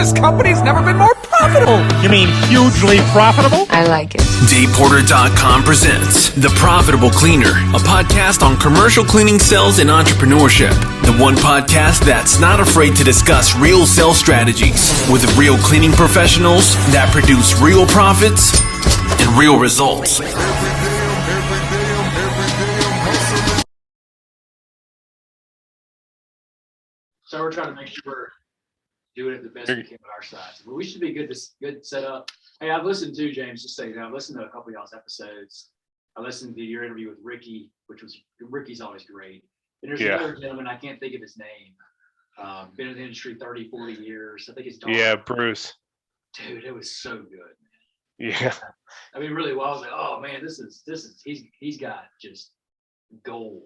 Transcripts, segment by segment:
This company's never been more profitable. You mean hugely profitable? I like it. DavePorter.com presents The Profitable Cleaner, a podcast on commercial cleaning sales and entrepreneurship. The one podcast that's not afraid to discuss real sales strategies with real cleaning professionals that produce real profits and real results. So we're trying to make sure we're doing it the best we can on our side. But we should be good setup. Hey, I've listened to, James, just say that I've listened to a couple of y'all's episodes. I listened to your interview with Ricky, Ricky's always great. And there's another gentleman, I can't think of his name. Been in the industry 30, 40 years. I think it's Don. Yeah, Bruce. Dude, it was so good, man. Yeah. I mean, really well. I was like, oh man, he's got just gold.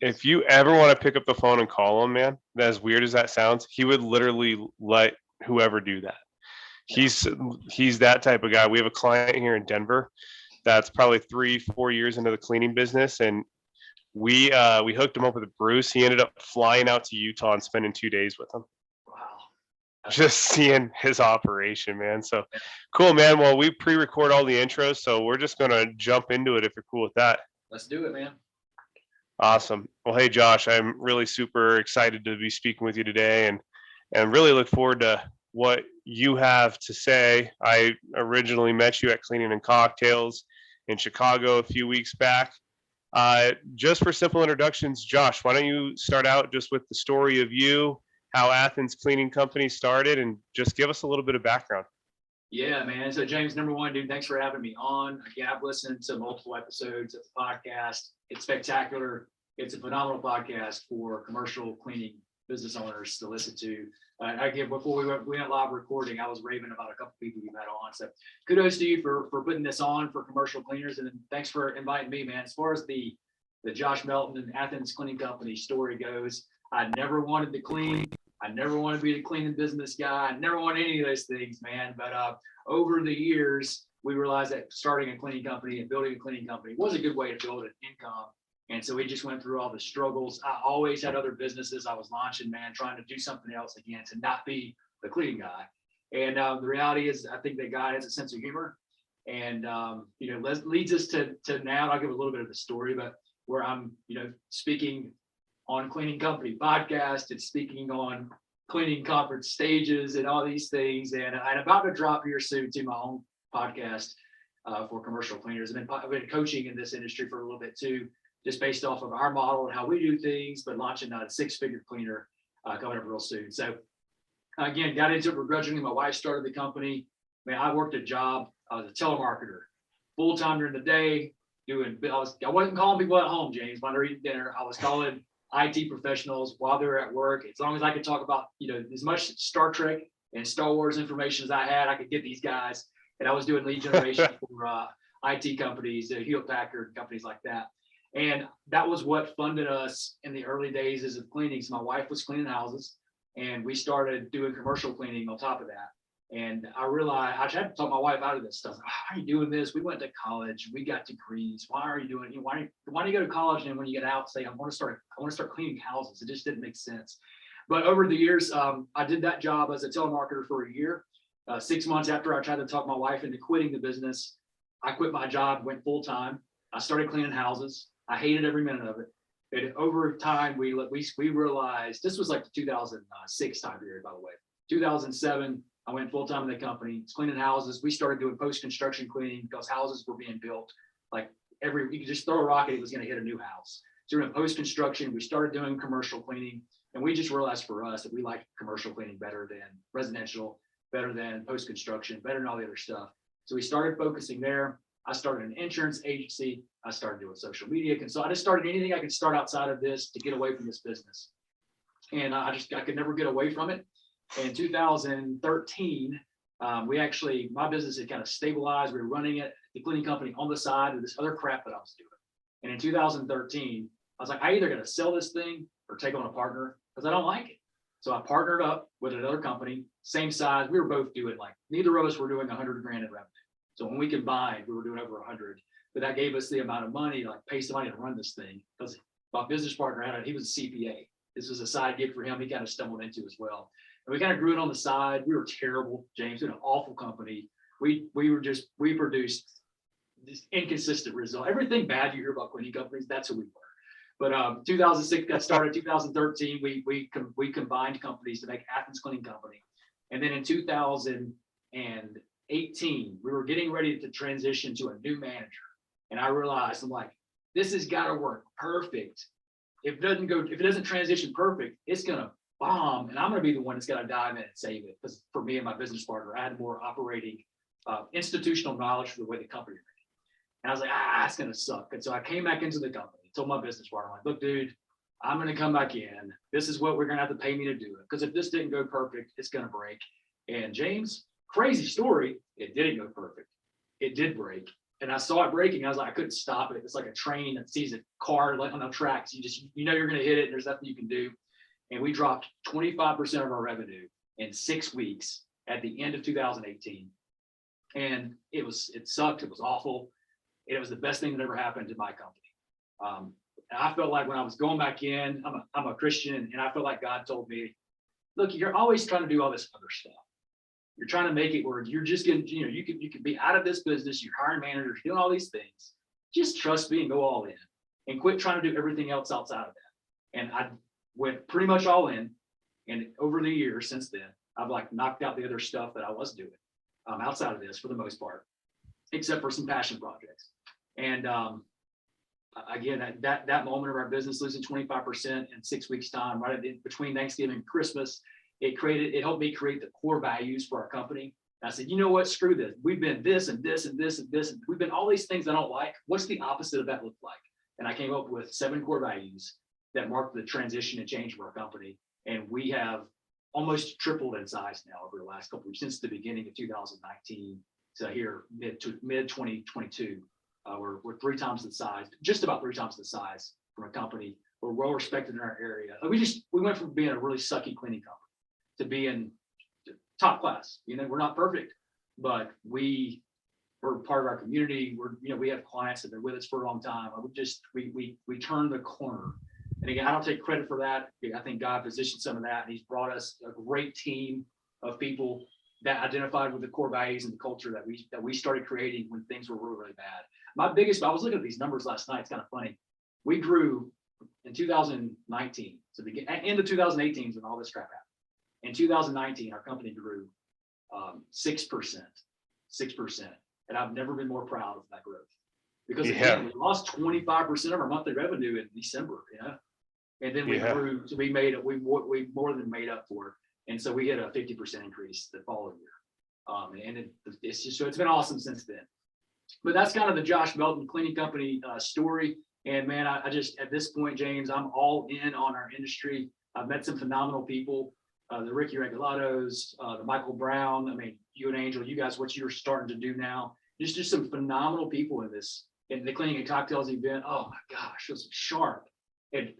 If you ever want to pick up the phone and call him, man, as weird as that sounds, he would literally let whoever do that. He's that type of guy. We have a client here in Denver that's probably 3-4 years into the cleaning business, and we hooked him up with Bruce. He ended up flying out to Utah and spending 2 days with him. Wow. Just seeing his operation, man. So cool, man. Well, we pre-record all the intros, so we're just gonna jump into it if you're cool with that. Let's do it, man. Awesome. Well, hey, Josh, I'm really super excited to be speaking with you today and really look forward to what you have to say. I originally met you at Cleaning and Cocktails in Chicago a few weeks back. Just for simple introductions, Josh, why don't you start out just with the story of you, how Athens Cleaning Company started, and just give us a little bit of background. Yeah, man. So James, number one, dude, thanks for having me on. Again, I've listened to multiple episodes of the podcast. It's spectacular. It's a phenomenal podcast for commercial cleaning business owners to listen to. Again, before we went live recording, I was raving about a couple people you've had on. So kudos to you for putting this on for commercial cleaners, and then thanks for inviting me, man. As far as the Josh Melton and Athens Cleaning Company story goes, I never wanted to clean. I never wanted to be the cleaning business guy. I never wanted any of those things, man. But over the years, we realized that starting a cleaning company and building a cleaning company was a good way to build an income. And so we just went through all the struggles. I always had other businesses I was launching, man, trying to do something else again to not be the cleaning guy. And the reality is, I think that God has a sense of humor, and leads us to now. And I'll give a little bit of the story, but where I'm, speaking on Cleaning Company podcast and speaking on cleaning conference stages and all these things. And I'm about to drop here soon to my own podcast for commercial cleaners. I've been coaching in this industry for a little bit too, just based off of our model and how we do things, but launching a 6-figure cleaner coming up real soon. So again, got into it begrudgingly. My wife started the company. Man, I worked a job. I was a telemarketer, full-time during the day, I wasn't calling people at home, James, when they're eating dinner. I was calling IT professionals while they were at work. As long as I could talk about, as much Star Trek and Star Wars information as I had, I could get these guys. And I was doing lead generation for IT companies, Hewlett Packard, companies like that. And that was what funded us in the early days of cleaning. So my wife was cleaning houses, and we started doing commercial cleaning on top of that. And I realized I had to talk my wife out of this stuff. How are you doing this? We went to college. We got degrees. Why are you doing it? Why do you go to college and when you get out say I want to start cleaning houses? It just didn't make sense. But over the years, I did that job as a telemarketer for a year. 6 months after I tried to talk my wife into quitting the business, I quit my job, went full time. I started cleaning houses. I hated every minute of it. And over time, we realized, this was like the 2006 time period, by the way. 2007, I went full time in the company. It's cleaning houses. We started doing post-construction cleaning because houses were being built. Like you could just throw a rock and it was going to hit a new house. So we're in post-construction. We started doing commercial cleaning, and we just realized for us that we like commercial cleaning better than residential, better than post-construction, better than all the other stuff. So we started focusing there. I started an insurance agency. I started doing social media. So I just started anything I could start outside of this to get away from this business. And I could never get away from it. In 2013, my business had kind of stabilized. We were running it, the cleaning company on the side of this other crap that I was doing. And in 2013, I was like, I either got to sell this thing or take on a partner because I don't like it. So I partnered up with another company, same size. We were both doing neither of us were doing 100 grand in revenue. So when we combined, we were doing over 100. But that gave us the amount of money, pay somebody to run this thing. Because my business partner he was a CPA. This was a side gig for him. He kind of stumbled into as well. And we kind of grew it on the side. We were terrible, James, in an awful company. We produced this inconsistent result. Everything bad you hear about cleaning companies, that's who we were. But 2006 got started. 2013, we combined companies to make Athens Cleaning Company. And then in 2018, we were getting ready to transition to a new manager. And I realized, I'm like, this has got to work perfect. If it doesn't transition perfect, it's gonna bomb, and I'm gonna be the one that's got to dive in and save it. Because for me and my business partner, I had more operating institutional knowledge for the way the company ran. And I was like, it's gonna suck. And so I came back into the company, told my business partner, I'm like, look, dude, I'm gonna come back in. This is what we're gonna have to pay me to do it. Because if this didn't go perfect, it's gonna break. And James, crazy story, it didn't go perfect. It did break. And I saw it breaking. I was like, I couldn't stop it. It's like a train that sees a car like on the tracks. You know you're going to hit it. And there's nothing you can do. And we dropped 25% of our revenue in 6 weeks at the end of 2018. And it sucked. It was awful. It was the best thing that ever happened to my company. And I felt like when I was going back in, I'm a Christian, and I felt like God told me, look, you're always trying to do all this other stuff. You're trying to make it where you're just getting, you could be out of this business, you're hiring managers, doing all these things. Just trust me and go all in and quit trying to do everything else outside of that. And I went pretty much all in. And over the years since then, I've like knocked out the other stuff that I was doing outside of this for the most part, except for some passion projects. And again, that moment of our business losing 25% in 6 weeks time, right between Thanksgiving and Christmas, it helped me create the core values for our company. And I said, you know what, screw this. We've been this and this and this and this, and we've been all these things I don't like. What's the opposite of that look like? And I came up with 7 core values that marked the transition and change of our company. And we have almost tripled in size now over the last couple of years, since the beginning of 2019 to here mid 2022. We're 3 times the size, just about 3 times the size from a company. We're well respected in our area. We went from being a really sucky cleaning company to being top class. We're not perfect, but we're part of our community. We have clients that have been with us for a long time. We turned the corner. And again, I don't take credit for that. I think God positioned some of that, and He's brought us a great team of people that identified with the core values and the culture that we started creating when things were really, really bad. I was looking at these numbers last night. It's kind of funny. We grew in 2019, so the end of 2018 is when all this crap happened. In 2019, our company grew 6%, and I've never been more proud of that growth, because again, we lost 25% of our monthly revenue in December, and then we grew, so we more than made up for it, and so we hit a 50% increase the following year, and it's been awesome since then. But that's kind of the Josh Melton Cleaning Company story. And man, I just, at this point, James, I'm all in on our industry. I've met some phenomenal people. The Ricky Regulatos, the Michael Brown. I mean, you and Angel, you guys, what you're starting to do now, just some phenomenal people in the cleaning and cocktails event. Oh my gosh, it was sharp and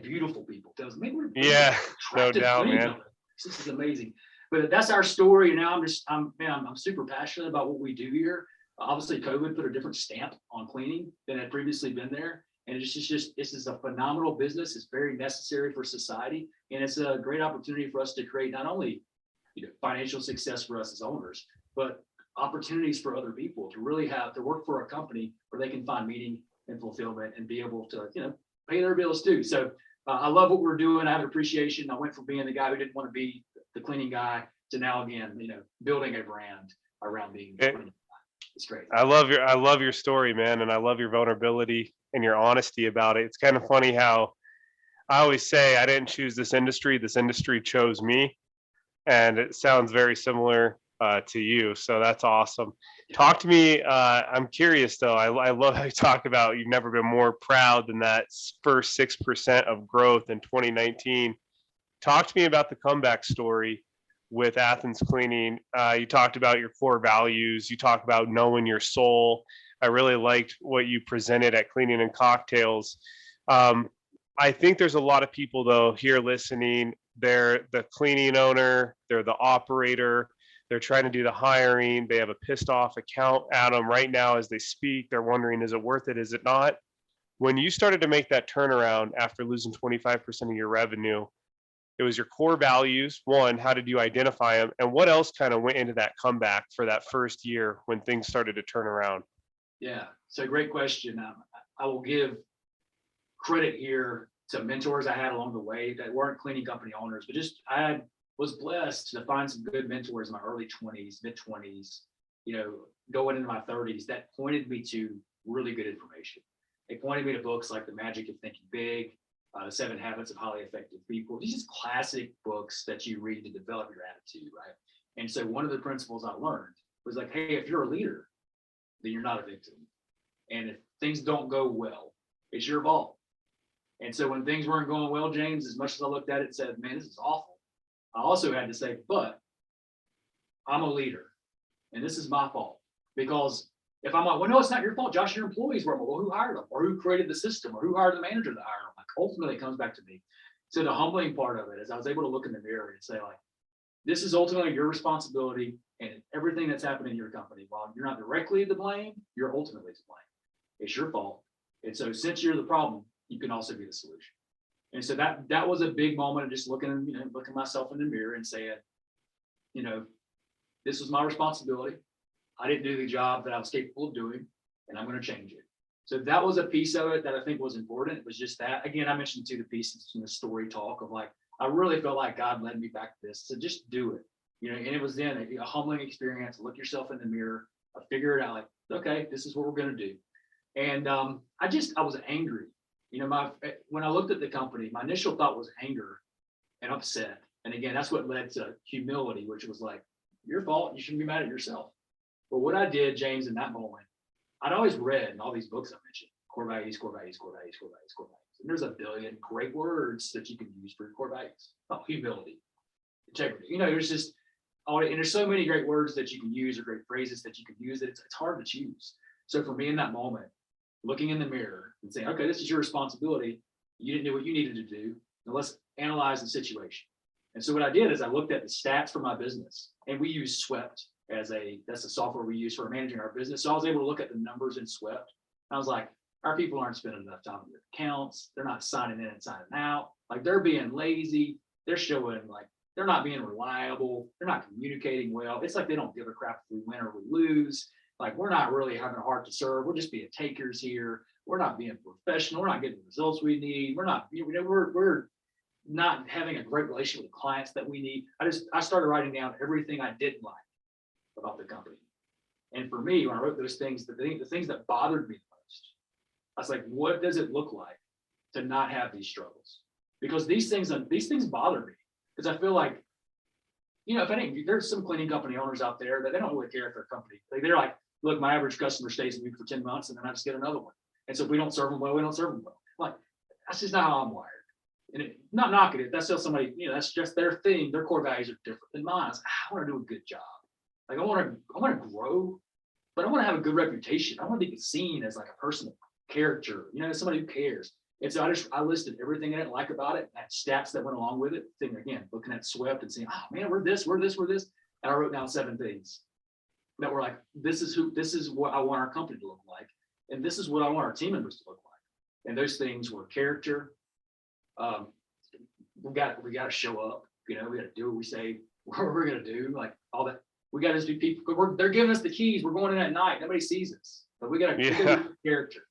beautiful people. No doubt, man. This is amazing. But that's our story. And now I'm super passionate about what we do here. Obviously, COVID put a different stamp on cleaning than had previously been there. And this is a phenomenal business. It's very necessary for society. And it's a great opportunity for us to create not only financial success for us as owners, but opportunities for other people to really have to work for a company where they can find meaning and fulfillment and be able to, pay their bills too. So I love what we're doing. I have appreciation. I went from being the guy who didn't want to be the cleaning guy to now again, building a brand around being the cleaning guy. It's great. I love your story, man. And I love your vulnerability and your honesty about it. It's kind of funny how I always say I didn't choose this industry chose me. And it sounds very similar to you. So that's awesome. Talk to me. I'm curious though. I love how you talk about you've never been more proud than that first 6% of growth in 2019. Talk to me about the comeback story with Athens Cleaning. You talked about your core values. You talked about knowing your soul. I really liked what you presented at Cleaning and Cocktails. I think there's a lot of people though here listening. They're the cleaning owner, they're the operator, they're trying to do the hiring. They have a pissed off account at them right now as they speak. They're wondering, is it worth it? Is it not? When you started to make that turnaround after losing 25% of your revenue, it was your core values. One, how did you identify them? And what else kind of went into that comeback for that first year when things started to turn around? Yeah, so great question. I will give credit here to mentors I had along the way that weren't cleaning company owners, but just was blessed to find some good mentors in my early 20s, mid 20s, going into my 30s that pointed me to really good information. They pointed me to books like The Magic of Thinking Big, The 7 Habits of Highly Effective People. These just classic books that you read to develop your attitude, right? And so one of the principles I learned was like, hey, if you're a leader, then you're not a victim. And if things don't go well, it's your fault. And so when things weren't going well, James, as much as I looked at it and said, man, this is awful, I also had to say, but I'm a leader and this is my fault. Because if I'm like, well, no, it's not your fault, Josh, your employees were, well, who hired them, or who created the system, or who hired the manager that hired them? Like, ultimately, it comes back to me. So the humbling part of it is I was able to look in the mirror and say, like, this is ultimately your responsibility, and everything that's happened in your company, while you're not directly to blame, you're ultimately to blame. It's your fault. And so since you're the problem, you can also be the solution. And so that was a big moment of just looking myself in the mirror and saying, this was my responsibility. I didn't do the job that I was capable of doing, and I'm going to change it. So that was a piece of it that I think was important. It was just that. Again, I mentioned the pieces in the story talk of like, I really felt like God led me back to this. So just do it. And it was then a humbling experience. Look yourself in the mirror. I figured out like, okay, this is what we're going to do. And I was angry. When I looked at the company, my initial thought was anger and upset. And again, that's what led to humility, which was like, your fault. You shouldn't be mad at yourself. But what I did, James, in that moment, I'd always read in all these books I mentioned, core values, core values, core values, core values, core values. And there's a billion great words that you can use for your core values. Oh, humility, integrity. There's just, and there's so many great words that you can use or great phrases that you can use that it's hard to choose. So for me in that moment, looking in the mirror and saying, okay, this is your responsibility. You didn't do what you needed to do. Now let's analyze the situation. And so what I did is I looked at the stats for my business, and we use Swept that's the software we use for managing our business. So I was able to look at the numbers in Swept. I was like, our people aren't spending enough time on their accounts. They're not signing in and signing out. Like, they're being lazy. They're showing like they're not being reliable. They're not communicating well. It's like they don't give a crap if we win or we lose. Like, we're not really having a heart to serve. We're just being takers here. We're not being professional. We're not getting the results we need. We're not having a great relationship with clients that we need. I started writing down everything I didn't like about the company. And for me, when I wrote those things, the things that bothered me the most, I was like, what does it look like to not have these struggles? Because these things bother me. Because I feel like, if anything, there's some cleaning company owners out there that they don't really care if their company. They're like, look, my average customer stays with me for 10 months and then I just get another one. And so if we don't serve them well, we don't serve them well. Like, that's just not how I'm wired. And not knocking it. That's just somebody, that's just their thing. Their core values are different than mine. I want to do a good job. Like, I want to grow, but I want to have a good reputation. I want to be seen as like a person of character, somebody who cares. And so I listed everything I didn't like about it, and stats that went along with it. Thinking again, looking at Swept and saying, oh man, we're this. And I wrote down 7 things that were like, this is what I want our company to look like, and this is what I want our team members to look like. And those things were character. We got to show up. We got to do what we say we're going to do. Like all that. We got to do people. They're giving us the keys. We're going in at night. Nobody sees us, but we got to do character.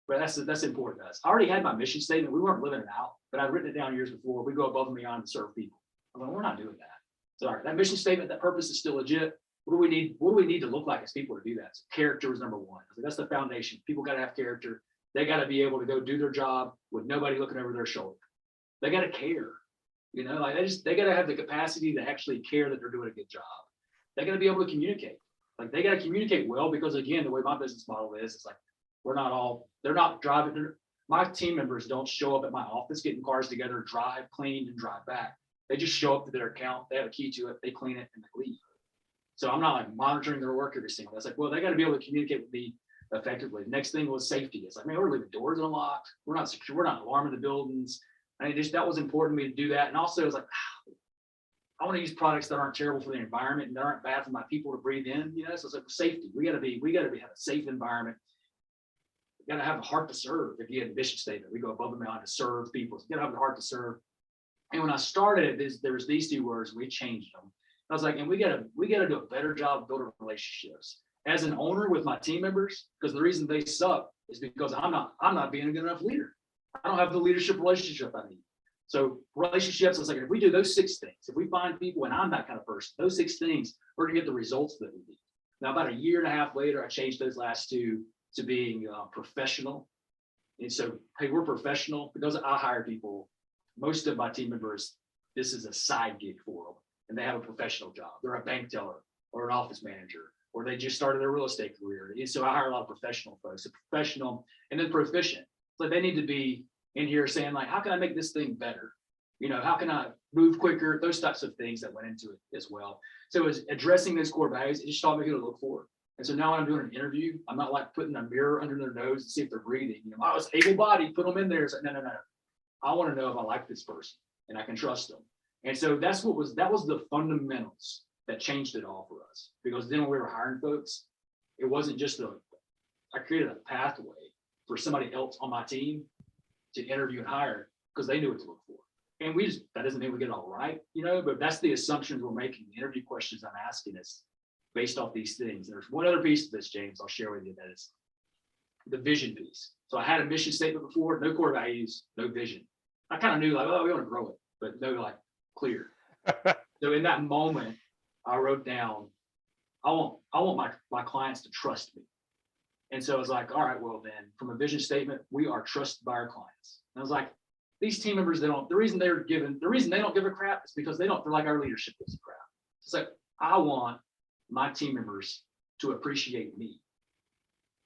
But that's important to us. I already had my mission statement. We weren't living it out, but I'd written it down years before. We go above and beyond to serve people. I'm like, we're not doing that. So all right, that mission statement, that purpose is still legit. What do we need? What do we need to look like as people to do that? So character is number one. So that's the foundation. People got to have character. They got to be able to go do their job with nobody looking over their shoulder. They got to care. Like they got to have the capacity to actually care that they're doing a good job. They got to be able to communicate. Like, they got to communicate well, because again, the way my business model is, it's like they're not driving. My team members don't show up at my office getting cars together, drive, clean, and drive back. They just show up to their account. They have a key to it. They clean it and they leave. So I'm not like monitoring their work every single day. It's like, well, they got to be able to communicate with me effectively. Next thing was safety. It's like, man, we're leaving doors unlocked. We're not secure. We're not alarming the buildings. And that was important to me to do that. And also, it was like, I want to use products that aren't terrible for the environment and that aren't bad for my people to breathe in. So it's like safety. We got to have a safe environment. We got to have a heart to serve. If you had a mission statement, we go above and beyond to serve people. So you got to have the heart to serve. And when I started, there was these two words, we changed them. I was like, and we gotta do a better job building relationships as an owner with my team members, because the reason they suck is because I'm not being a good enough leader. I don't have the leadership relationship I need. So relationships, I was like, if we do those 6 things, if we find people, and I'm that kind of person, those 6 things, we're gonna get the results that we need. Now, about a year and a half later, I changed those last 2 to being professional. And so, hey, we're professional because I hire people. Most of my team members, this is a side gig for them, and they have a professional job. They're a bank teller or an office manager, or they just started their real estate career. And so I hire a lot of professional folks, so professional and then proficient. So they need to be in here saying, like, how can I make this thing better? You know, how can I move quicker? Those types of things that went into it as well. So it was addressing those core values. It just taught me who to look for. And so now when I'm doing an interview, I'm not like putting a mirror under their nose to see if they're breathing. You know, I was able-bodied, put them in there. It's like, no. I want to know if I like this person and I can trust them. And so that was the fundamentals that changed it all for us. Because then when we were hiring folks, it wasn't just I created a pathway for somebody else on my team to interview and hire because they knew what to look for. And that doesn't mean we get it all right, you know, but that's the assumptions we're making. The interview questions I'm asking is based off these things. There's one other piece of this, James, I'll share with you, that is the vision piece. So I had a mission statement before, no core values, no vision. I kind of knew like, oh, we want to grow it, but no like clear. So in that moment, I wrote down, I want my clients to trust me. And so I was like, all right, well then from a vision statement, we are trusted by our clients. And I was like, these team members, the reason they don't give a crap is because they don't feel like our leadership gives a crap. It's like, I want my team members to appreciate me.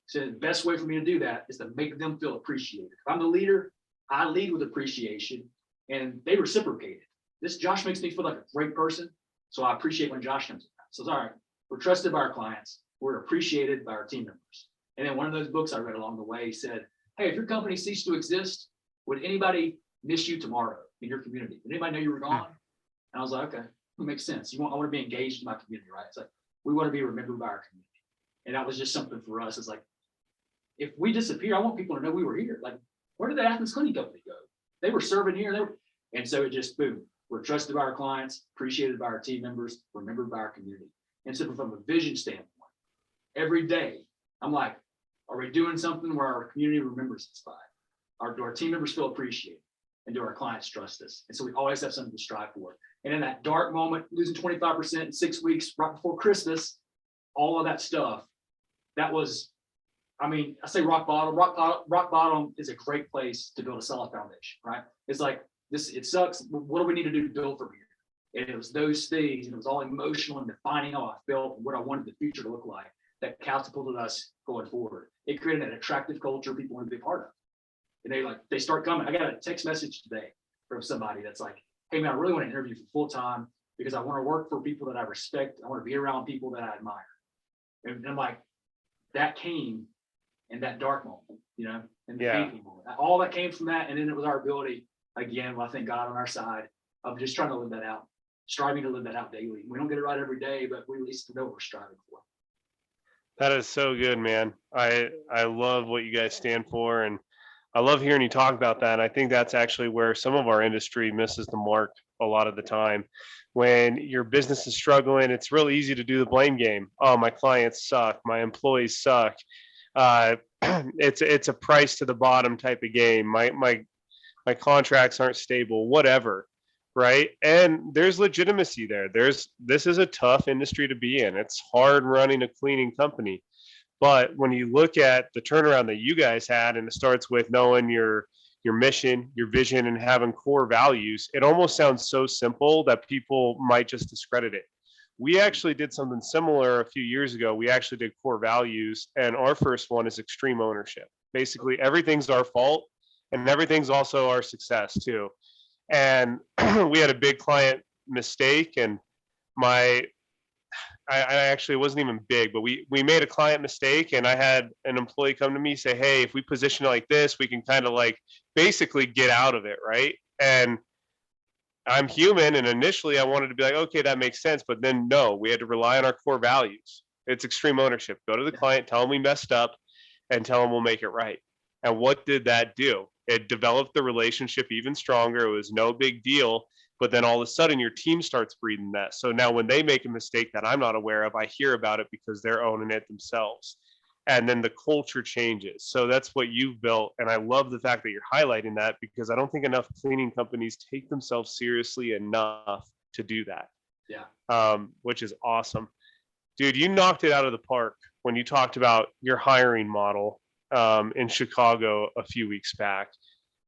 So the best way for me to do that is to make them feel appreciated. If I'm the leader, I lead with appreciation, and they reciprocated. This Josh makes me feel like a great person, so I appreciate when Josh comes around. So it's all right, we're trusted by our clients, we're appreciated by our team members. And then one of those books I read along the way said, hey, if your company ceased to exist, would anybody miss you tomorrow in your community? Would anybody know you were gone? And I was like, okay, it makes sense. I want to be engaged in my community, right? It's like, we want to be remembered by our community. And that was just something for us. It's like, if we disappear, I want people to know we were here. Like, where did the Athens Cleaning Company go? They were serving here. And so it just, boom, we're trusted by our clients, appreciated by our team members, remembered by our community. And so from a vision standpoint, every day, I'm like, are we doing something where our community remembers us by? Do our team members feel appreciated? And do our clients trust us? And so we always have something to strive for. And in that dark moment, losing 25% in 6 weeks right before Christmas, all of that stuff, that was, I mean, I say rock bottom. Rock bottom is a great place to build a solid foundation, right? It's like this, it sucks. What do we need to do to build from here? And it was those things, and it was all emotional and defining how I felt and what I wanted the future to look like that catapulted us going forward. It created an attractive culture people want to be part of. And they start coming. I got a text message today from somebody that's like, hey man, I really want to interview for full time because I want to work for people that I respect. I want to be around people that I admire. And I'm like, that came in that dark moment, you know, and the painful moment. All that came from that. And then it was our ability, again, well, I thank God on our side of just trying to live that out, striving to live that out daily. We don't get it right every day, but we at least know what we're striving for. That is so good, man. I love what you guys stand for, and I love hearing you talk about that. I think that's actually where some of our industry misses the mark a lot of the time. When your business is struggling, it's real easy to do the blame game. Oh, my clients suck. My employees suck. It's a price to the bottom type of game. My contracts aren't stable, whatever, right? And there's legitimacy there. This is a tough industry to be in. It's hard running a cleaning company. But when you look at the turnaround that you guys had, and it starts with knowing your mission, your vision, and having core values, it almost sounds so simple that people might just discredit it. We actually did something similar a few years ago. We actually did core values, and our first one is extreme ownership. Basically, everything's our fault, and everything's also our success too. And we had a big client mistake, and I actually wasn't even big, but we made a client mistake, and I had an employee come to me say, hey, if we position it like this, we can kind of like basically get out of it, right? And I'm human, and initially I wanted to be like, okay, that makes sense, but then no, we had to rely on our core values. It's extreme ownership. Go to the client, tell them we messed up, and tell them we'll make it right. And what did that do? It developed the relationship even stronger. It was no big deal. but then all of a sudden your team starts breeding that. So now when they make a mistake that I'm not aware of, I hear about it because they're owning it themselves. And then the culture changes. So that's what you've built. And I love the fact that you're highlighting that, because I don't think enough cleaning companies take themselves seriously enough to do that. Yeah. Which is awesome. Dude, you knocked it out of the park when you talked about your hiring model in Chicago a few weeks back.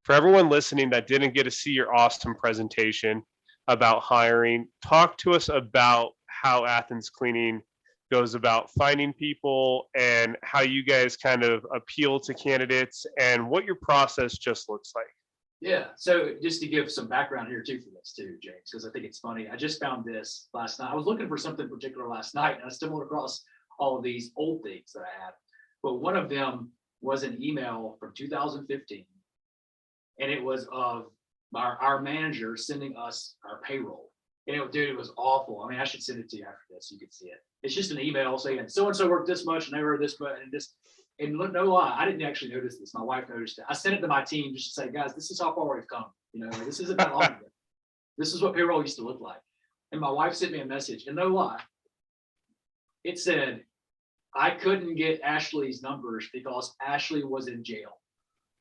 For everyone listening that didn't get to see your awesome presentation about hiring, talk to us about how Athens Cleaning goes about finding people and how you guys kind of appeal to candidates and what your process just looks like. Yeah. So just to give some background here too for this too, James, because I think it's funny. I just found this last night. I was looking for something particular last night, and I stumbled across all of these old things that I had. But one of them was an email from 2015, and it was of our manager sending us our payroll. And dude, it was awful. I mean, I should send it to you after this. You can see it. It's just an email saying so-and-so worked this much and they were this much, and no lie, I didn't actually notice this. My wife noticed it. I sent it to my team just to say, guys, this is how far we've come. You know, this isn't that long ago. This is what payroll used to look like. And my wife sent me a message, and no lie, it said, I couldn't get Ashley's numbers because Ashley was in jail.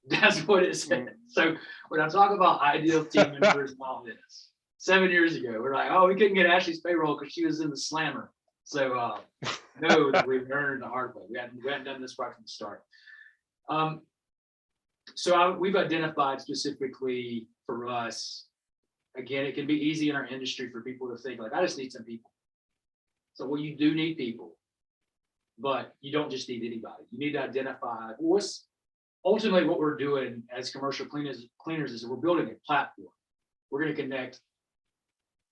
That's what it said. So when I talk about ideal team members and all this, 7 years ago, we're like, oh, we couldn't get Ashley's payroll because she was in the slammer. So know that we've learned the hard way. We hadn't done this right from the start. We've identified specifically for us, again, it can be easy in our industry for people to think like, I just need some people. So well, you do need people, but you don't just need anybody. You need to identify what's ultimately what we're doing as commercial cleaners is we're building a platform. We're going to connect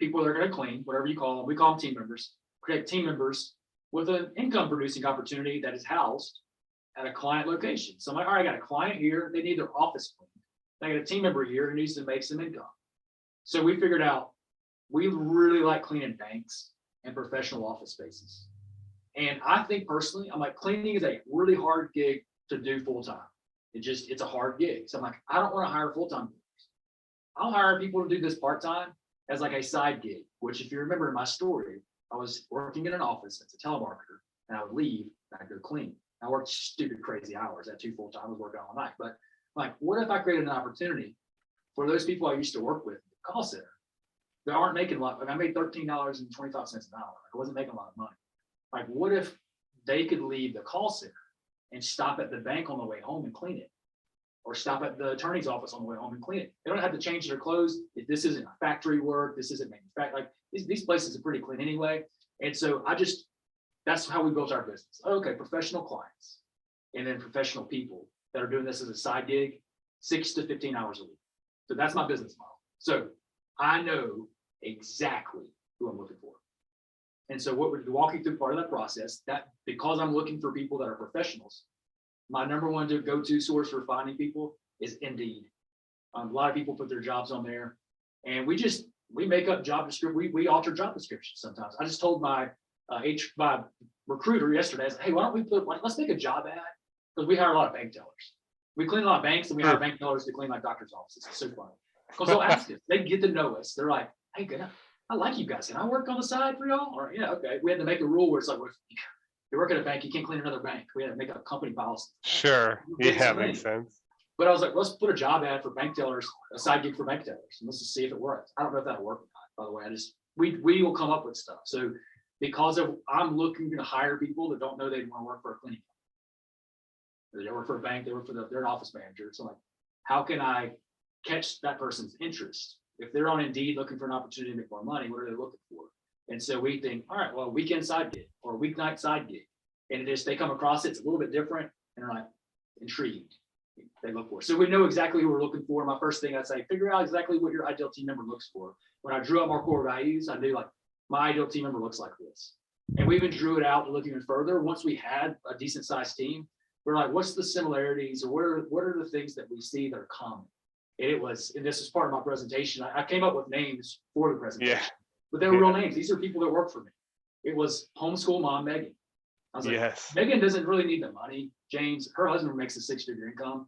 people that are going to clean, whatever you call them. We call them team members. Connect team members with an income producing opportunity that is housed at a client location. So I'm like, all right, I got a client here. They need their office cleaned. I got a team member here who needs to make some income. So we figured out we really like cleaning banks and professional office spaces. And I think personally, I'm like, cleaning is a really hard gig to do full time. It's a hard gig. So I'm like, I don't want to hire full-time people. I'll hire people to do this part-time as like a side gig, which if you remember in my story, I was working in an office as a telemarketer, and I would leave and I'd go clean. I worked stupid crazy hours at 2 full-time. I was working all night. But I'm like, what if I created an opportunity for those people I used to work with in the call center that aren't making a lot? Like I made $13.25 an hour. I wasn't making a lot of money. Like, what if they could leave the call center and stop at the bank on the way home and clean it, or stop at the attorney's office on the way home and clean it? They don't have to change their clothes. If this isn't factory work, this isn't manufacturing. Like these places are pretty clean anyway. And so that's how we built our business. Okay, professional clients, and then professional people that are doing this as a side gig, 6 to 15 hours a week. So that's my business model. So I know exactly who I'm looking for. And so what we're walking through part of that process, that because I'm looking for people that are professionals, my number one go-to source for finding people is Indeed. A lot of people put their jobs on there, and we make up job description. We alter job descriptions sometimes. I just told my recruiter yesterday, I said, hey, why don't we let's make a job ad, because we hire a lot of bank tellers. We clean a lot of banks, and we hire bank tellers to clean like doctor's offices. It's so funny. Because they'll ask us, they get to know us. They're like, hey, good. I like you guys. Can I work on the side for y'all? Or yeah, okay. We had to make a rule where it's like, well, if you work at a bank, you can't clean another bank. We had to make a company policy. Sure. Yeah, makes sense. But I was like, let's put a job ad for bank tellers, a side gig for bank tellers, and let's just see if it works. I don't know if that'll work or not, by the way. We will come up with stuff. So because I'm looking to hire people that don't know they want to work for a cleaning company. They work for a bank, they work for they're an office manager. So like, how can I catch that person's interest? If they're on Indeed looking for an opportunity to make more money, what are they looking for? And so we think, all right, well, weekend side gig or weeknight side gig. And they come across it's a little bit different, and they're like intrigued. They look for. So we know exactly who we're looking for. My first thing I'd say, figure out exactly what your ideal team member looks for. When I drew up our core values, I knew like my ideal team member looks like this. And we even drew it out to look even further. Once we had a decent sized team, we're like, what's the similarities, or what are the things that we see that are common? And this is part of my presentation. I came up with names for the presentation, but they were real names. These are people that work for me. It was homeschool mom, Megan. I was like, Megan doesn't really need the money. James, her husband makes a 6-figure income.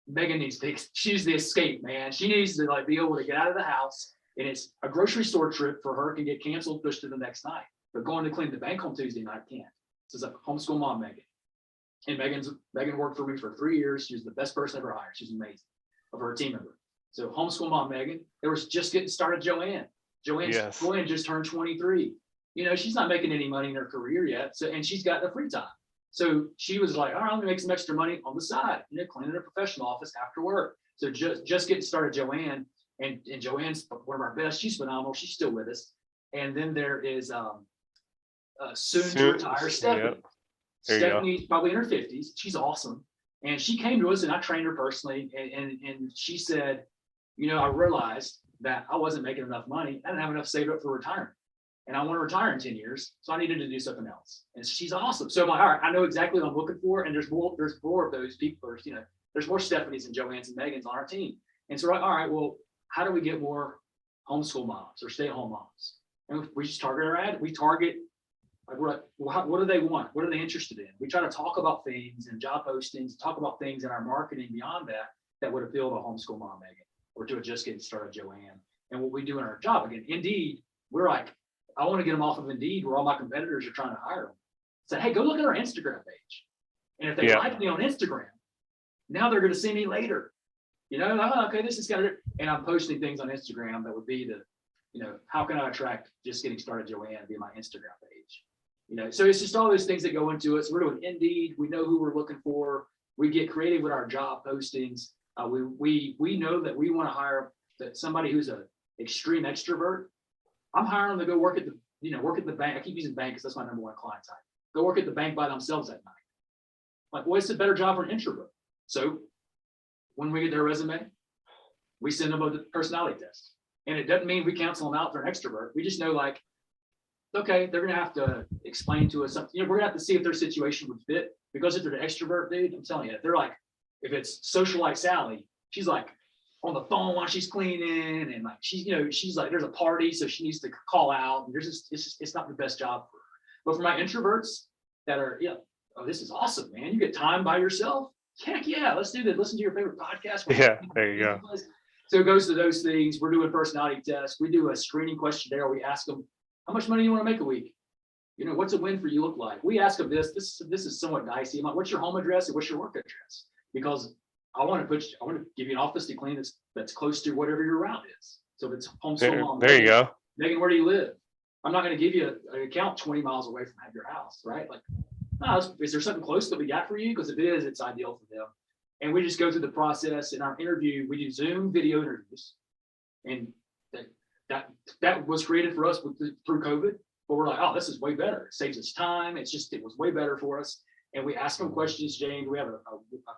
Megan needs she's the escape, man. She needs to like be able to get out of the house And it's a grocery store trip for her can get canceled, pushed to the next night. But going to clean the bank on Tuesday night can't. This is a homeschool mom, Megan. And Megan worked for me for 3 years. She was the best person I ever hired. She's amazing of her team member. So homeschool mom, Megan. There was just getting started, Joanne. Joanne just turned 23. You know, she's not making any money in her career yet. So, and she's got the free time. So she was like, all right, I'm gonna make some extra money on the side, you know, cleaning a professional office after work. So just getting started, Joanne, and Joanne's one of our best. She's phenomenal. She's still with us. And then there is soon to retire Stephanie. Yep. Stephanie's probably in her 50s. She's awesome. And she came to us and I trained her personally. And she said, you know, I realized that I wasn't making enough money. I didn't have enough saved up for retirement. And I want to retire in 10 years. So I needed to do something else. And she's awesome. So I'm like, all right, I know exactly what I'm looking for. And there's more of those people. There's more Stephanies and Joannes and Megans on our team. And so, all right, well, how do we get more homeschool moms or stay-at-home moms? And we just target our ad. We target, like, what do they want? What are they interested in? We try to talk about things and job postings, talk about things in our marketing beyond that would appeal to a homeschool mom, Megan, or to a just getting started, Joanne. And what we do in our job, again, Indeed, we're like, I want to get them off of Indeed where all my competitors are trying to hire them. Say, hey, go look at our Instagram page. And if they like me on Instagram, now they're going to see me later. You know, oh, okay, this is kind of, and I'm posting things on Instagram that would be how can I attract just getting started Joanne via my Instagram page? You know, so it's just all those things that go into it. So we're doing Indeed. We know who we're looking for. We get creative with our job postings. We know that we want to hire somebody who's an extreme extrovert. I'm hiring them to go work at the bank. I keep using bank because that's my number one client type. Go work at the bank by themselves at night. Like, what's a better job for an introvert? So when we get their resume, we send them a personality test. And it doesn't mean we cancel them out for an extrovert. We just know, like, okay, they're going to have to explain to us something. You know, we're going to have to see if their situation would fit. Because if they're an extrovert, dude, I'm telling you, if it's socialite Sally, she's like on the phone while she's cleaning, and like she's like, there's a party, so she needs to call out. And it's not the best job for her. But for my introverts that are, oh, this is awesome, man. You get time by yourself. Heck yeah, let's do this. Listen to your favorite podcast. Yeah, there you go. So it goes to those things. We're doing personality tests. We do a screening questionnaire. We ask them, how much money do you want to make a week? You know, what's a win for you look like? We ask them this is somewhat dicey. I'm like, what's your home address and what's your work address? Because I want to give you an office to clean that's close to whatever your route is. So if it's homeschool, there you go. Megan, where do you live? I'm not going to give you an account 20 miles away from your house, right? Like, is there something close that we got for you? Because if it is, it's ideal for them. And we just go through the process. In our interview, we do Zoom video interviews, and that was created for us through COVID. But we're like, oh, this is way better. It saves us time. It was way better for us. And we ask them questions, James. We have a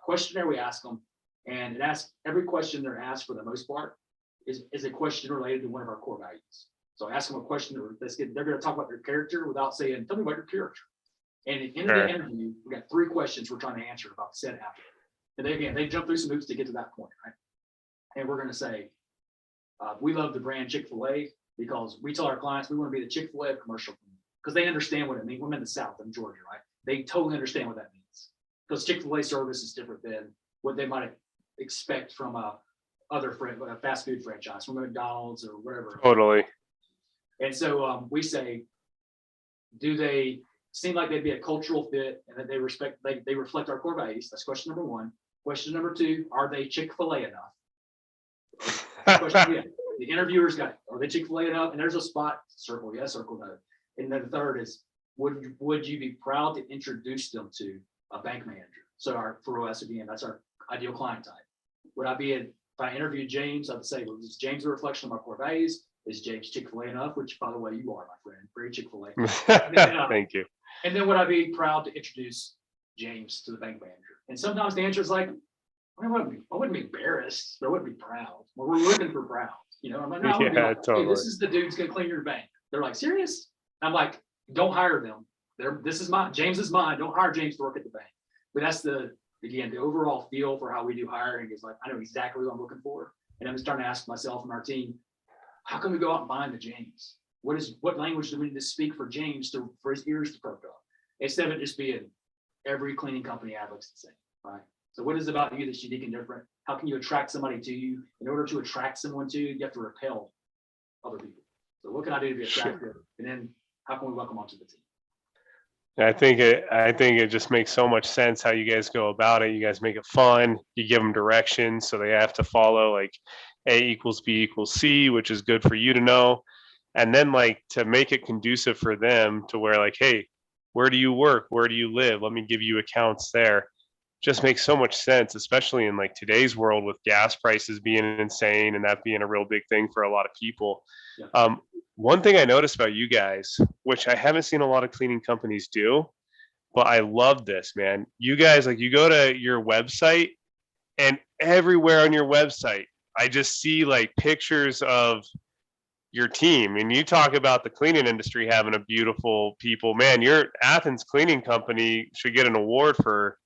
questionnaire we ask them, and it asks every question they're asked for the most part is a question related to one of our core values. So I ask them a question they're going to talk about their character without saying, tell me about your character. And at the end of the interview, we got 3 questions we're trying to answer about said applicant. And they jump through some hoops to get to that point, right? And we're going to say, we love the brand Chick-fil-A because we tell our clients we want to be the Chick-fil-A of commercial, because they understand what it means. We're in the South, in Georgia, right? They totally understand what that means, because Chick-fil-A service is different than what they might expect from a fast food franchise, from McDonald's or whatever. Totally. And so we say, do they seem like they'd be a cultural fit and that they reflect our core values? That's question number 1. Question number 2, are they Chick-fil-A enough? The interviewers got, are they Chick-fil-A enough? And there's a spot, circle yes, circle no. And then the 3rd is, would you be proud to introduce them to a bank manager? So for us, again, that's our ideal client type. If I interviewed James, I'd say, well, is James a reflection of my core values? Is James Chick-fil-A enough? Which, by the way, you are, my friend, very Chick-fil-A. Thank you. And then would I be proud to introduce James to the bank manager? And sometimes the answer is like, I wouldn't be embarrassed, but I wouldn't be proud. Well, we're looking for proud. You know, I'm like, no, I would be like, totally. Hey, this is the dude's gonna clean your bank. They're like, serious? I'm like, don't hire them. James is mine. Don't hire James to work at the bank. But that's the overall feel for how we do hiring is like, I know exactly what I'm looking for. And I'm just starting to ask myself and our team, how can we go out and find the James? What language do we need to speak for James for his ears to perk up? Instead of it just being every cleaning company ad looks the same, right? So what is it about you that's unique and different? How can you attract somebody to you? In order to attract someone to you, you have to repel other people. So what can I do to be attractive? And then how can we welcome onto the team? I think it just makes so much sense how you guys go about it. You guys make it fun. You give them directions, so they have to follow like A equals B equals C, which is good for you to know. And then like to make it conducive for them to where like, hey, where do you work? Where do you live? Let me give you accounts there. Just makes so much sense, especially in like today's world with gas prices being insane and that being a real big thing for a lot of people. Yeah. One thing I noticed about you guys, which I haven't seen a lot of cleaning companies do, but I love this, man. You guys, like, you go to your website, and everywhere on your website, I just see like pictures of your team. And you talk about the cleaning industry having a beautiful people. Man, your Athens cleaning company should get an award for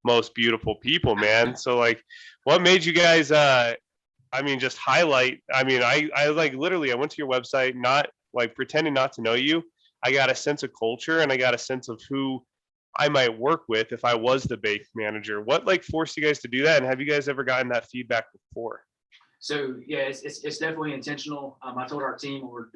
most beautiful people, man. So like, what made you guys just highlight? I like literally I went to your website, not like pretending not to know you. I got a sense of culture and I got a sense of who I might work with if I was the bake manager. What like forced you guys to do that? And have you guys ever gotten that feedback before? So yeah, it's definitely intentional. I told our team when we're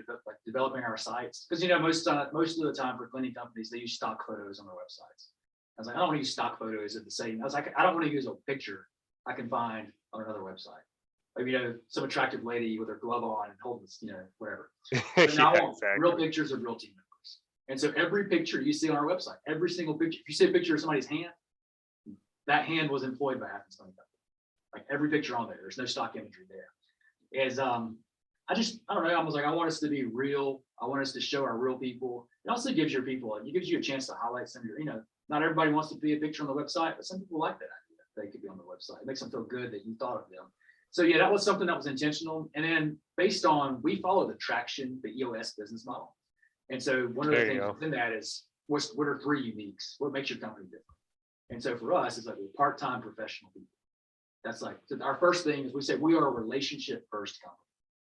developing our sites, because most of the time for cleaning companies, they use stock photos on their websites. I was like, I don't want to use stock photos at the same. I was like, I don't want to use a picture I can find on another website. Like, some attractive lady with her glove on and holding, whatever. But now I want real pictures of real team members. And so every picture you see on our website, every single picture, if you see a picture of somebody's hand, that hand was employed by Athens Cleaning Company. Like every picture on there, there's no stock imagery there. I don't know. I was like, I want us to be real. I want us to show our real people. It also gives you a chance to highlight some of your, not everybody wants to be a picture on the website, but some people like that idea. They could be on the website. It makes them feel good that you thought of them. So yeah, that was something that was intentional. And then based on, we follow the traction, the EOS business model. And so one of the things within that is, what are 3 uniques? What makes your company different? And so for us, it's like we're part-time professional people. That's like, so our first thing is we say we are a relationship first company.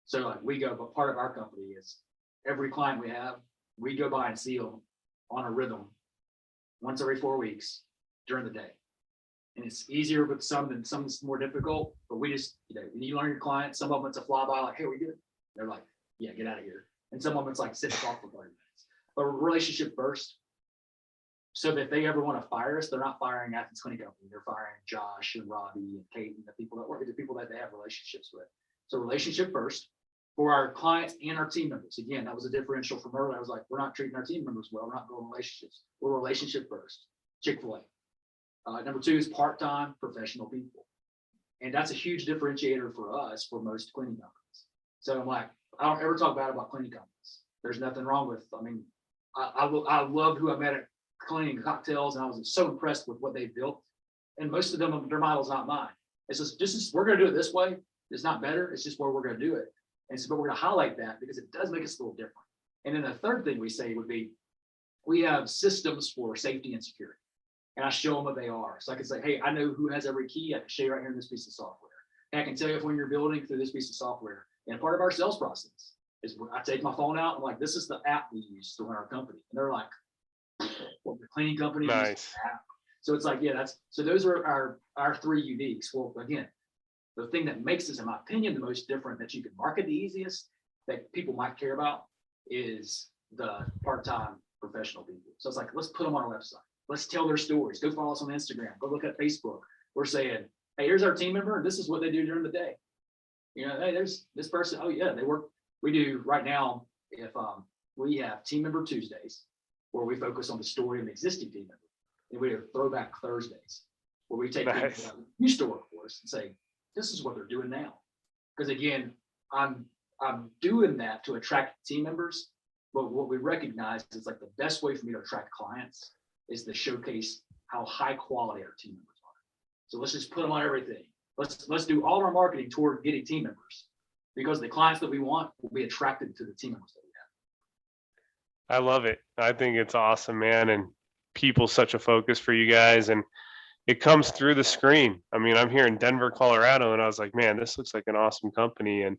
So like but part of our company is every client we have, we go by and see them on a rhythm once every 4 weeks during the day. And it's easier with some than some is more difficult, but we just, when you learn your client, some of them it's a flyby, like, hey, we good? They're like, yeah, get out of here. And some of them it's like, sit and talk for 30 minutes. But relationship first. So that if they ever want to fire us, they're not firing Athens Cleaning Company. They're firing Josh and Robbie and Kate and the people that work, the people that they have relationships with. So relationship first for our clients and our team members. Again, that was a differential from earlier. I was like, we're not treating our team members well. We're not building relationships. We're relationship first. Chick-fil-A. Number 2 is part-time professional people. And that's a huge differentiator for us for most cleaning companies. So I'm like, I don't ever talk bad about cleaning companies. There's nothing wrong with, I love who I met at cleaning cocktails, and I was so impressed with what they built. And most of them, their model's not mine. It's just we're going to do it this way. It's not better. It's just where we're going to do it. And so, but we're going to highlight that because it does make us a little different. And then the third thing we say would be, we have systems for safety and security. And I show them what they are. So I can say, hey, I know who has every key. I can show you right here in this piece of software. And I can tell you if when you're building through this piece of software. And part of our sales process is when I take my phone out, I'm like, this is the app we use to run our company. And they're like, well, the cleaning company nice. App. So it's like, yeah, so those are our 3 uniques. Well, again, the thing that makes us, in my opinion, the most different, that you can market the easiest, that people might care about, is the part-time professional people. So it's like, let's put them on our website. Let's tell their stories. Go follow us on Instagram. Go look at Facebook. We're saying, hey, here's our team member, and this is what they do during the day. Hey, there's this person. Oh yeah, they work. We do right now. If we have team member Tuesdays, where we focus on the story of an existing team member, and we have throwback Thursdays, where we take people that used to work for us and say, this is what they're doing now. Because again, I'm doing that to attract team members, but what we recognize is like the best way for me to attract clients is to showcase how high quality our team members are. So let's just put them on everything. Let's do all our marketing toward getting team members, because the clients that we want will be attracted to the team members that we have. I love it. I think it's awesome, man. And people's such a focus for you guys. And it comes through the screen. I'm here in Denver, Colorado, and I was like, man, this looks like an awesome company. And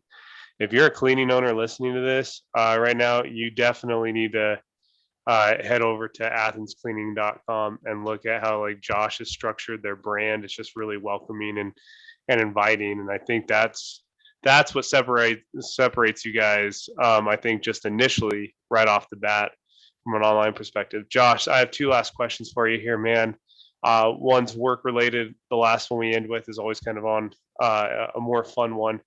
if you're a cleaning owner listening to this right now, you definitely need to head over to athenscleaning.com and look at how like Josh has structured their brand. It's just really welcoming and inviting. And I think that's that's what separates you guys. I think just initially right off the bat from an online perspective. Josh, I have two last questions for you here, man. One's work related. The last one we end with is always kind of on a more fun one.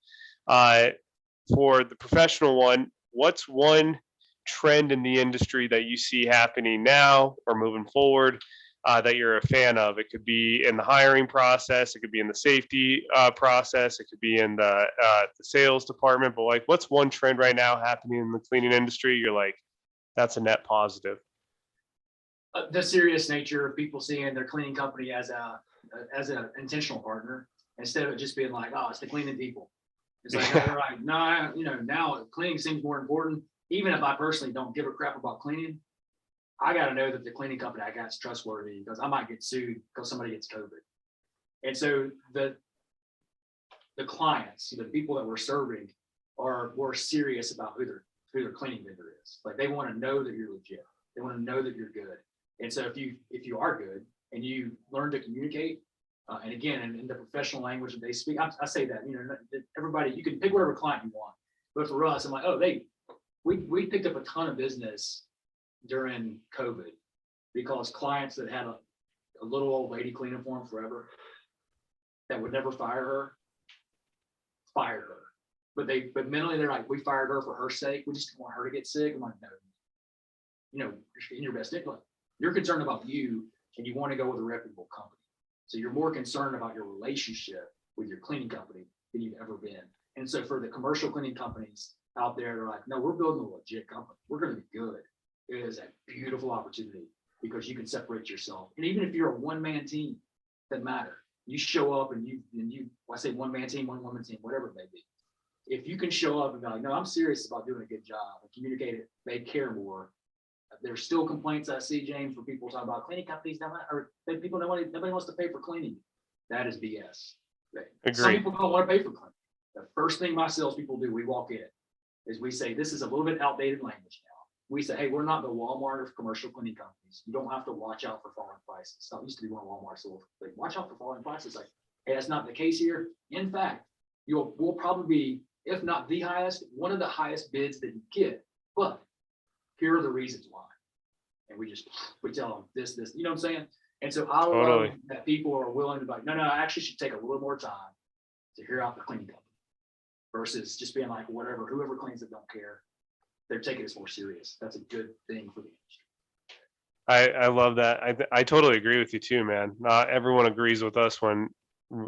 For the professional one, what's one trend in the industry that you see happening now or moving forward that you're a fan of? It could be in the hiring process, it could be in the safety process, it could be in the sales department. But like, what's one trend right now happening in the cleaning industry? You're like, that's a net positive. The serious nature of people seeing their cleaning company as an intentional partner instead of it just being like, oh, it's the cleaning people. It's like, no, they're like, no, now cleaning seems more important. Even if I personally don't give a crap about cleaning, I got to know that the cleaning company I got is trustworthy because I might get sued because somebody gets COVID. And so the clients, the people that we're serving, are more serious about who their cleaning vendor is. Like they want to know that you're legit. They want to know that you're good. And so if you are good and you learn to communicate, and again, in the professional language that they speak, I say that, everybody, you can pick whatever client you want. But for us, I'm like, oh, we picked up a ton of business during COVID because clients that had a little old lady cleaning for them forever that would never fired her. But mentally they're like, we fired her for her sake. We just didn't want her to get sick. I'm like, no, in your best interest, you're concerned about you and you want to go with a reputable company. So you're more concerned about your relationship with your cleaning company than you've ever been. And so for the commercial cleaning companies out there, they're like, no, we're building a legit company. We're going to be good. It is a beautiful opportunity because you can separate yourself. And even if you're a one-man team, doesn't matter. You show up and I say one-man team, one-woman team, whatever it may be. If you can show up and be like, no, I'm serious about doing a good job and communicate it, they care more. There's still complaints I see, James, for people talking about cleaning companies, nobody wants to pay for cleaning. That is BS. Some people don't want to pay for cleaning. The first thing my salespeople do, we walk in, is we say, this is a little bit outdated language now. We say, hey, we're not the Walmart of commercial cleaning companies. You don't have to watch out for falling prices. Stuff used to be one of Walmart's little, like, watch out for falling prices. Like, hey, that's not the case here. In fact, we'll probably be, if not the highest, one of the highest bids that you get. But here are the reasons why. And we tell them this, you know what I'm saying? And so I love that people are willing to be like, no, I actually should take a little more time to hear out the cleaning company versus just being like, whoever cleans it don't care. They're taking this more serious. That's a good thing for the industry. I love that. I totally agree with you too, man. Not everyone agrees with us when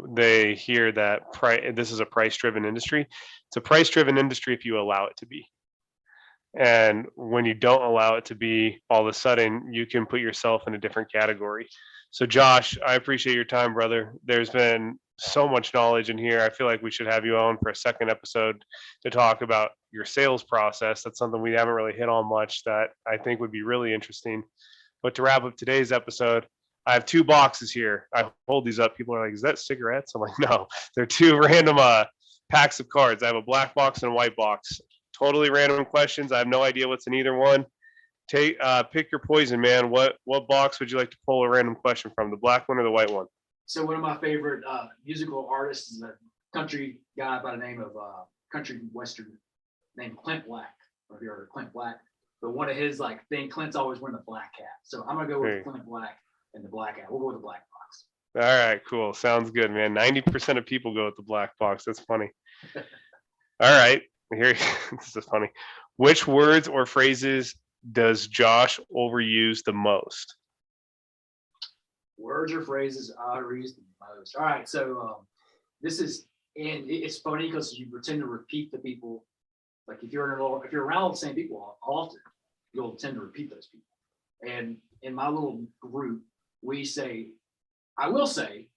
they hear that this is a price-driven industry. It's a price-driven industry if you allow it to be. And when you don't allow it to be, all of a sudden you can put yourself in a different category. So Josh, I appreciate your time, brother. There's been so much knowledge in here. I feel like we should have you on for a second episode to talk about your sales process. That's something we haven't really hit on much that I think would be really interesting. But to wrap up today's episode, I have two boxes here. I hold these up. People are like, is that cigarettes? I'm like, no, they're two random packs of cards. I have a black box and a white box. Totally random questions. I have no idea what's in either one. Pick your poison, man. What box would you like to pull a random question from? The black one or the white one? So one of my favorite musical artists is a country guy by the name of country western named Clint Black. I don't know if you heard of Clint Black, but one of his Clint's always wearing the black hat. So I'm gonna go with Clint Black and the black hat. We'll go with the black box. All right, cool. Sounds good, man. 90% of people go with the black box. That's funny. All right. Here, this is funny. Which words or phrases does Josh overuse the most? Words or phrases I overuse the most. All right, so it's funny because you tend to repeat the people. Like if you're around all the same people often, you'll tend to repeat those people. And in my little group, we say, I will say,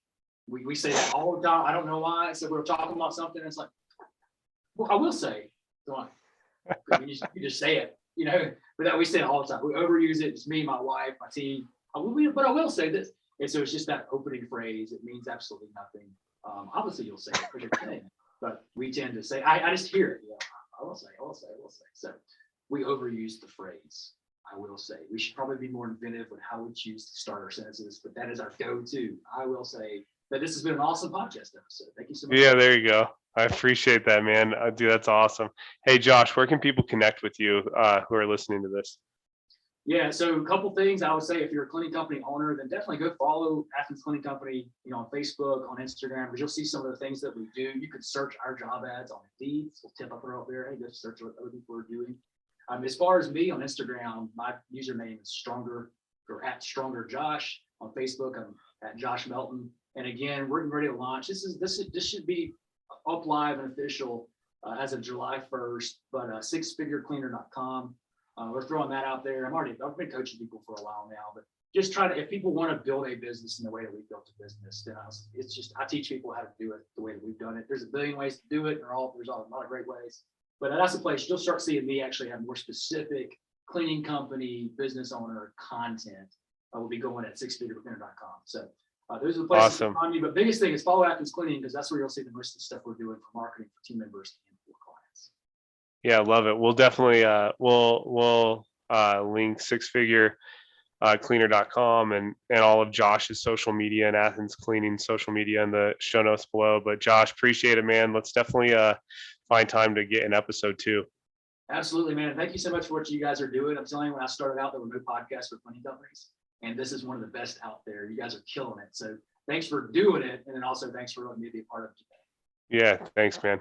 we say that all the time. I don't know why. So we're talking about something. And it's like, well, I will say, you just say it, but that we say it all the time. We overuse it. It's me, my wife, my team. But I will say this. And so it's just that opening phrase. It means absolutely nothing. Obviously, you'll say it for your thing, but we tend to say, I just hear it. I will say. So we overuse the phrase. I will say. We should probably be more inventive with how we choose to start our sentences, but that is our go-to. I will say. But this has been an awesome podcast episode. Thank you so much. Yeah, there you go. I appreciate that, man. Dude, that's awesome. Hey, Josh, where can people connect with you who are listening to this? Yeah, so a couple things I would say, if you're a cleaning company owner, then definitely go follow Athens Cleaning Company, on Facebook, on Instagram, because you'll see some of the things that we do. You can search our job ads on Indeed. We'll tip up right there. Hey, go search what other people are doing. As far as me on Instagram, my username is stronger or at stronger Josh. On Facebook, I'm at Josh Melton. And again, we're ready to launch. This should be up live and official as of July 1st, but sixfigurecleaner.com. We're throwing that out there. I've been coaching people for a while now, but just trying to, if people want to build a business in the way that we built a business, then I teach people how to do it the way that we've done it. There's a billion ways to do it. There's a lot of great ways, but that's a place you'll start seeing me actually have more specific cleaning company, business owner content. Will be going at sixfigurecleaner.com. So those are the places to find me. But biggest thing is follow Athens Cleaning, because that's where you'll see the most of the stuff we're doing for marketing for team members and for clients. Yeah, love it. We'll definitely we'll link sixfigurecleaner.com and all of Josh's social media and Athens Cleaning social media in the show notes below. But Josh, appreciate it, man. Let's definitely find time to get an episode 2. Absolutely, man. Thank you so much for what you guys are doing. I'm telling you, when I started out, there were no podcasts for cleaning companies, and this is one of the best out there. You guys are killing it. So thanks for doing it, and then also thanks for letting me be a part of it today. Yeah, thanks, man.